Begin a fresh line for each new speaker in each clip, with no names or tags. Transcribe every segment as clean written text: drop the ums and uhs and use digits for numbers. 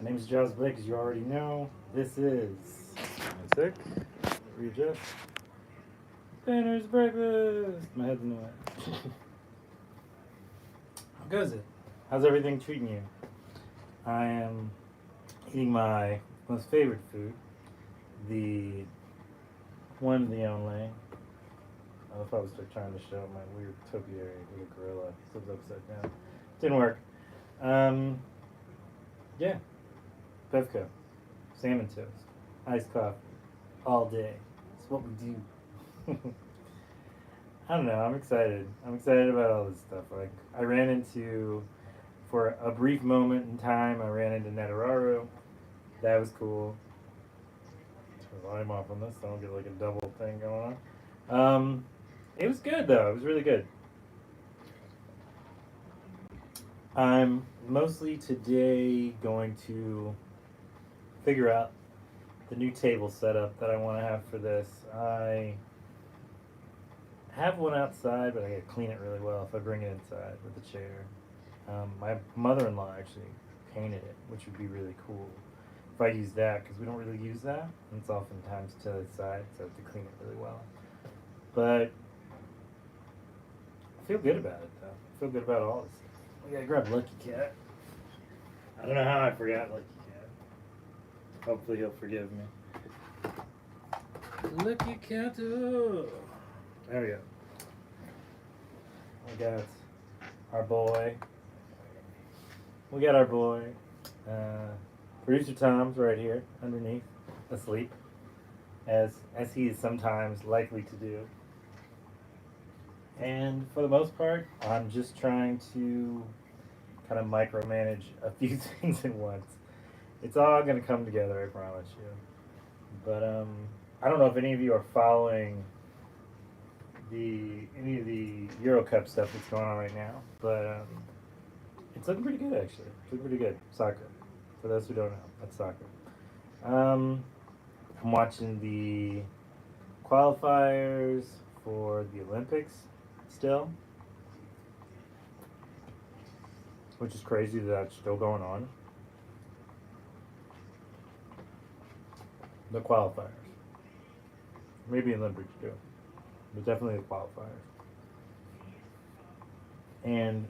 My name is Giles Blake, as you already know. This is Isaac. Readjust. Banner's breakfast. My head's in the way. How goes it? How's everything treating you? I am eating my most favorite food, the one, the only. I'll probably start trying to show my weird topiary with a gorilla. Flipped upside down. Didn't work. Um, yeah, Pevco, salmon toast, iced coffee, all day. It's what we do. I don't know. I'm excited. I'm excited about all this stuff. Like I ran into, for a brief moment in time, I ran into Netararu. That was cool. Turn the volume off on this, so I don't get like a double thing going on. It was good though. It was really good. I'm mostly today going to figure out the new table setup that I want to have for this. I have one outside, but I gotta clean it really well if I bring it inside with the chair. My mother-in-law actually painted it, which would be really cool if I use that because we don't really use that. And it's oftentimes to the side, so I have to clean it really well. But I feel good about it though. I feel good about all this stuff. We gotta grab Lucky Cat. I don't know how I forgot Lucky Cat. Hopefully he'll forgive me. Lucky Cat. Oh. There we go. We got our boy. We got our boy. Producer Tom's right here underneath, asleep, as he is sometimes likely to do. And for the most part, I'm just trying to kind of micromanage a few things at once. It's all gonna come together, I promise you. But I don't know if any of you are following any of the Euro Cup stuff that's going on right now, but it's looking pretty good actually. It's looking pretty good. Soccer. For those who don't know, that's soccer. Um, I'm watching the qualifiers for the Olympics still, which is crazy that that's still going on. The qualifiers, maybe Olympics too, but definitely the qualifiers. And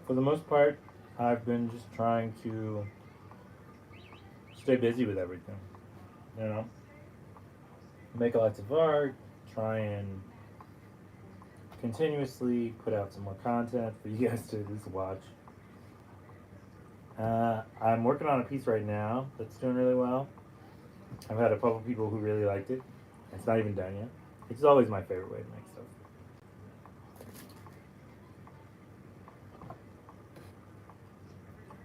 for the most part, I've been just trying to stay busy with everything. You know, make lots of art, try and continuously put out some more content for you guys to at least watch. I'm working on a piece right now that's doing really well. I've had a couple people who really liked it. It's not even done yet. It's always my favorite way to make stuff.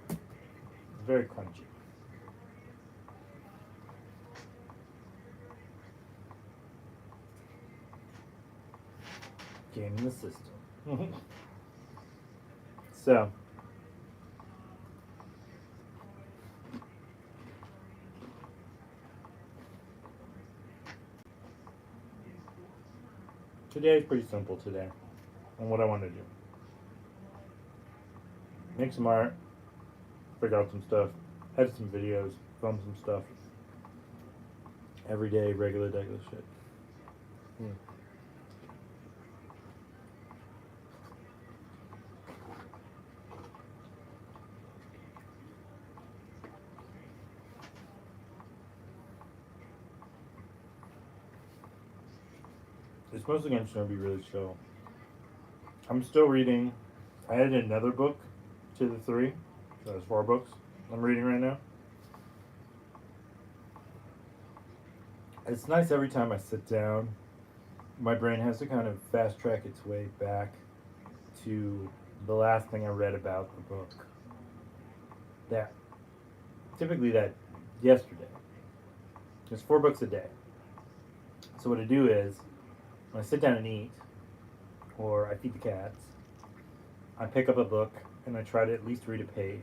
It's very crunchy. Game in the system. So, today is pretty simple today on what I want to do. Make some art, figure out some stuff, edit some videos, film some stuff. Everyday, regular, regular shit. Hmm. It's mostly going to be really chill. I'm still reading. I added another book to the three. So there's four books I'm reading right now. It's nice every time I sit down. My brain has to kind of fast track its way back to the last thing I read about the book. That typically that yesterday. There's four books a day. So what I do is when I sit down and eat, or I feed the cats, I pick up a book and I try to at least read a page.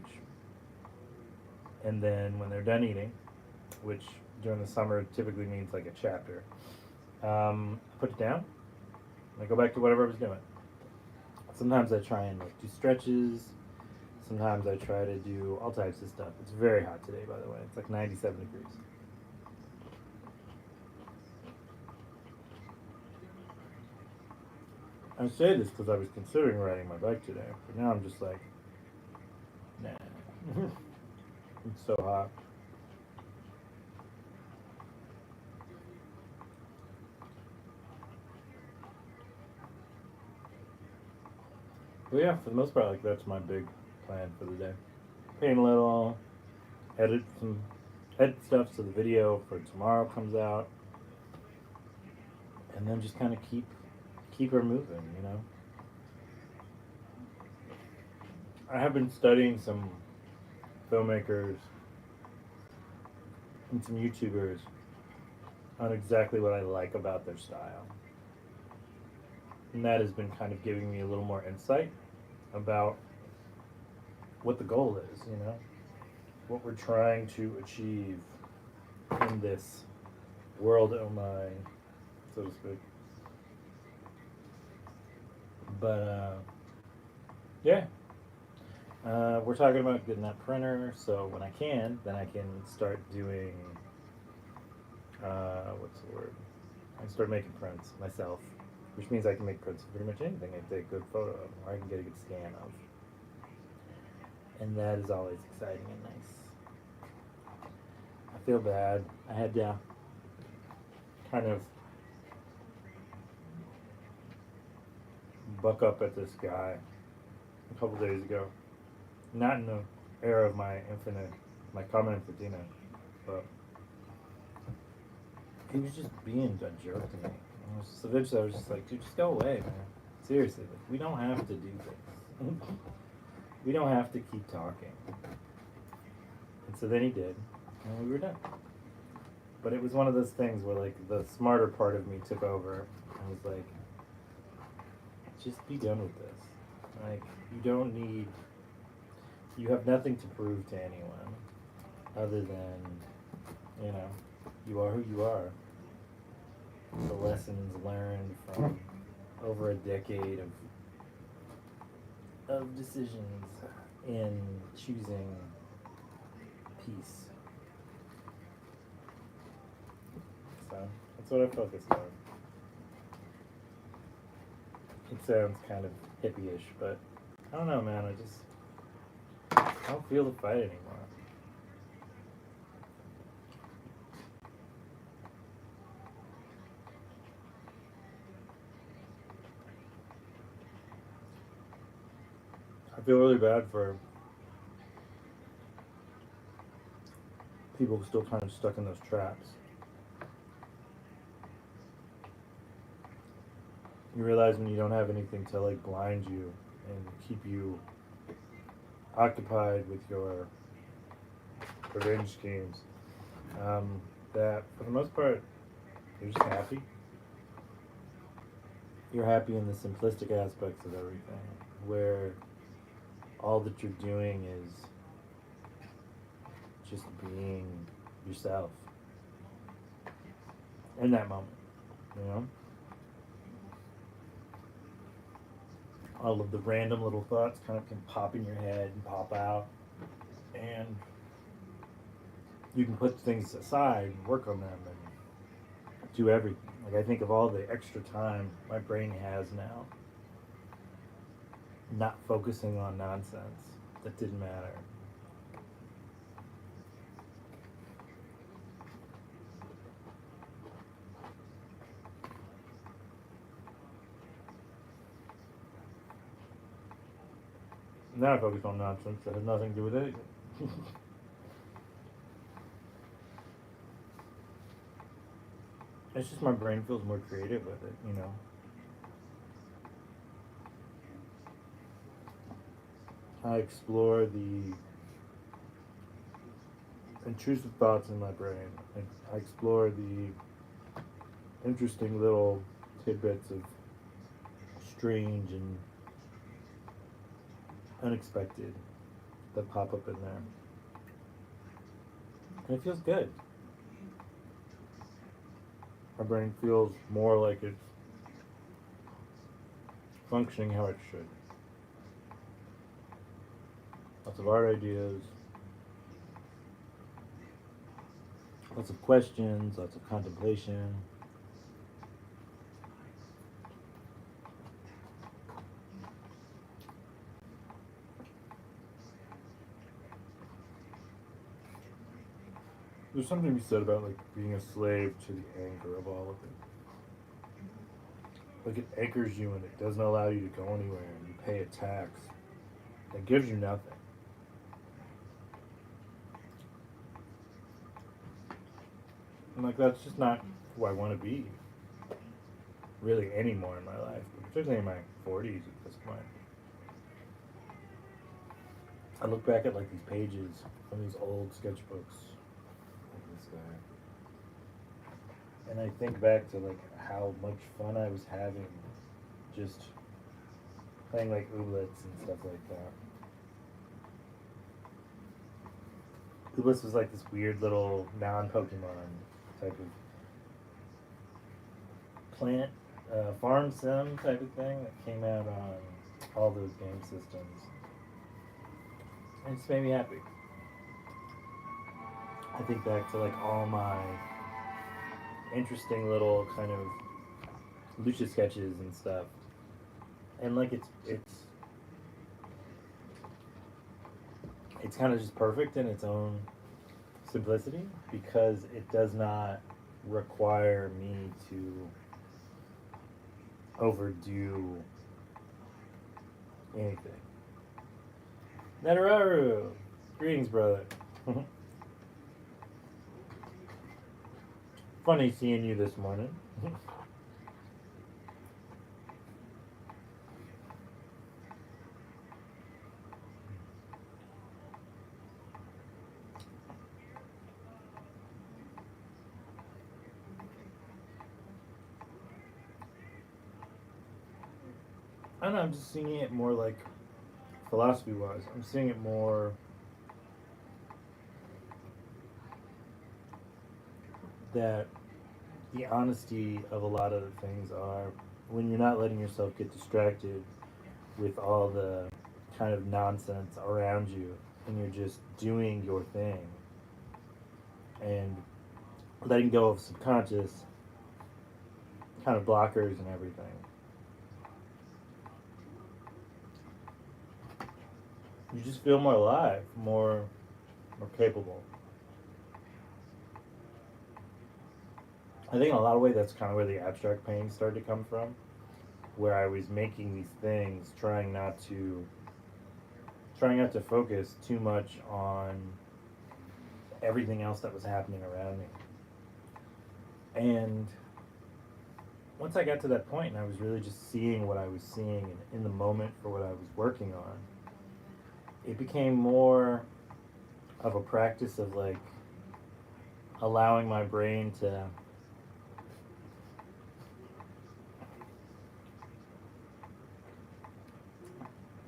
And then when they're done eating, which during the summer typically means like a chapter, I put it down and I go back to whatever I was doing. Sometimes I try and like do stretches. Sometimes I try to do all types of stuff. It's very hot today, by the way. It's like 97 degrees. I say this because I was considering riding my bike today, but now I'm just like, nah. It's so hot. But yeah, for the most part, like that's my big plan for the day. Paint a little, edit some, edit stuff so the video for tomorrow comes out, and then just kind of keep her moving. You know, I have been studying some filmmakers and some YouTubers on exactly what I like about their style. And that has been kind of giving me a little more insight about what the goal is, you know, what we're trying to achieve in this world, oh my, so to speak. But yeah, we're talking about getting that printer, so when I can, then I can start doing, what's the word? I can start making prints myself, which means I can make prints of pretty much anything I take a good photo of, or I can get a good scan of. And that is always exciting and nice. I feel bad. I had to kind of buck up at this guy a couple days ago. Not in the era of my common infantina, but he was just being a jerk to me. So eventually I was just like, dude, just go away, man. Seriously, like, we don't have to do things. We don't have to keep talking. And so then he did, and we were done. But it was one of those things where, like, the smarter part of me took over and was like, just be done with this. Like, you don't need, you have nothing to prove to anyone other than, you know, you are who you are. The lessons learned from over a decade of decisions in choosing peace. So that's what I focused on. It sounds kind of hippie-ish, but I don't know, man. I don't feel the fight anymore. I feel really bad for people still kind of stuck in those traps. You realize when you don't have anything to like blind you and keep you occupied with your revenge schemes, that for the most part you're just happy. You're happy in the simplistic aspects of everything, where all that you're doing is just being yourself in that moment, you know? All of the random little thoughts kind of can pop in your head and pop out, and you can put things aside and work on them and do everything. Like, I think of all the extra time my brain has now not focusing on nonsense that didn't matter. Now I focus on nonsense that has nothing to do with anything. It's just my brain feels more creative with it, you know. I explore the intrusive thoughts in my brain. I explore the interesting little tidbits of strange and unexpected that pop up in there. And it feels good. My brain feels more like it's functioning how it should. lots of art ideas, lots of questions, lots of contemplation. There's something to be said about like being a slave to the anger of all of it. Like it anchors you and it doesn't allow you to go anywhere and you pay a tax that gives you nothing. And like that's just not who I want to be really anymore in my life, particularly in my 40s at this point. I look back at like these pages from these old sketchbooks of this guy, and I think back to like how much fun I was having just playing like ooblets and stuff like that. Ooblets was like this weird little non-Pokemon type of plant farm sim type of thing that came out on all those game systems. And it just made me happy. I think back to like all my interesting little kind of lucha sketches and stuff, and like it's kind of just perfect in its own simplicity because it does not require me to overdo anything. Netararu! Greetings, brother. Funny seeing you this morning. I don't know, I'm just seeing it more like philosophy wise. I'm seeing it more that the honesty of a lot of the things are when you're not letting yourself get distracted with all the kind of nonsense around you and you're just doing your thing and letting go of subconscious kind of blockers and everything. You just feel more alive, more capable. I think in a lot of ways that's kind of where the abstract pain started to come from, where I was making these things, trying not to focus too much on everything else that was happening around me. And once I got to that point and I was really just seeing what I was seeing and in the moment for what I was working on, it became more of a practice of like allowing my brain to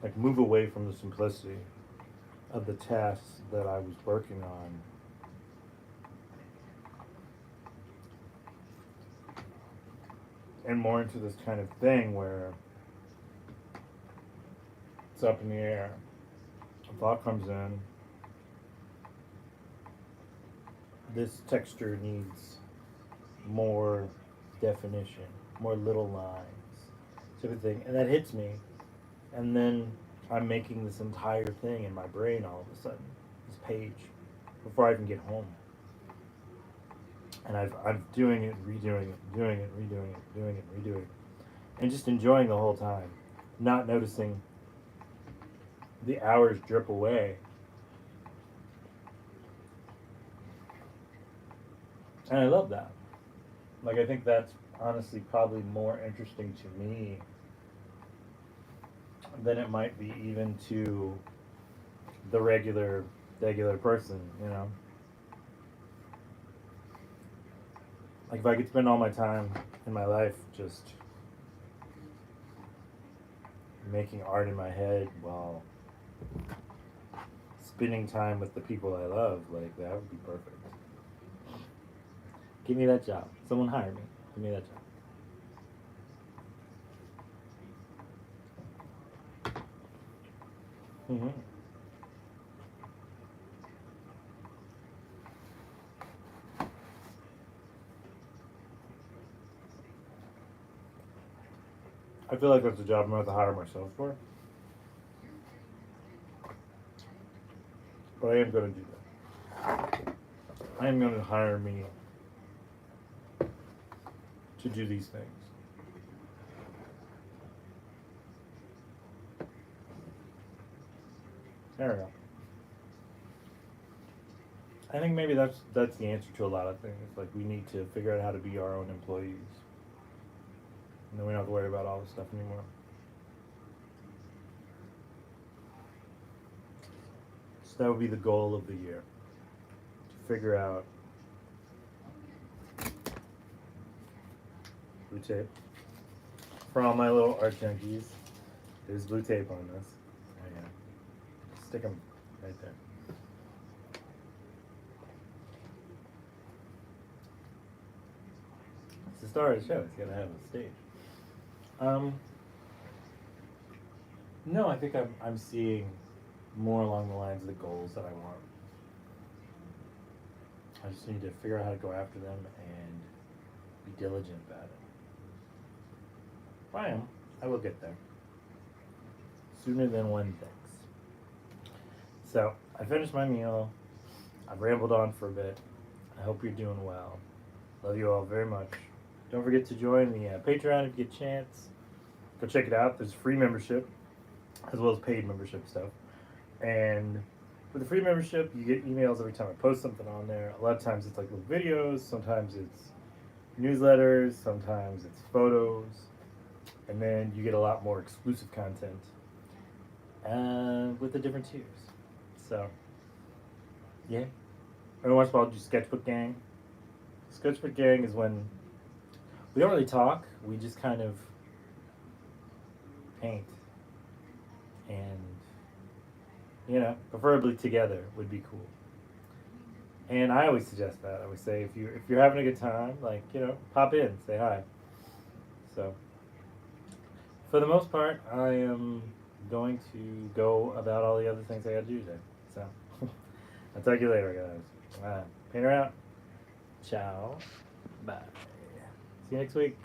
like move away from the simplicity of the tasks that I was working on and more into this kind of thing where it's up in the air. A thought comes in. This texture needs more definition, more little lines, type of thing. And that hits me. And then I'm making this entire thing in my brain all of a sudden, this page, before I even get home. And I'm doing it, redoing it, doing it, redoing it, doing it, redoing it. And just enjoying the whole time, not noticing the hours drip away. And I love that. Like, I think that's honestly probably more interesting to me than it might be even to the regular person, you know? Like, if I could spend all my time in my life just making art in my head while spending time with the people I love, like, that would be perfect. Give me that job. Someone hire me. Give me that job. I feel like that's a job I'm going to have to hire myself for. But I am going to do that. I am going to hire me to do these things. There we go. I think maybe that's the answer to a lot of things. Like we need to figure out how to be our own employees, and then we don't have to worry about all this stuff anymore. So that would be the goal of the year: to figure out blue tape for all my little art junkies. There's blue tape on this. Oh, yeah. Stick them right there. It's the star of the show. It's got to have a stage. No, I think I'm seeing more along the lines of the goals that I want. I just need to figure out how to go after them and be diligent about it. I am. I will get there. Sooner than one thinks. So, I finished my meal. I've rambled on for a bit. I hope you're doing well. Love you all very much. Don't forget to join the Patreon if you get a chance. Go check it out. There's free membership as well as paid membership stuff. And with the free membership, you get emails every time I post something on there. A lot of times it's like little videos. Sometimes it's newsletters. Sometimes it's photos. And then you get a lot more exclusive content with the different tiers. So, yeah. Every once in a while, I'll do Sketchbook Gang. Sketchbook Gang is when we don't really talk. We just kind of paint. And, you know, preferably together would be cool. And I always suggest that. I always say if you're having a good time, like, you know, pop in, say hi. So, for the most part, I am going to go about all the other things I got to do today. So, I'll talk to you later, guys. Painter out. Ciao. Bye. See you next week.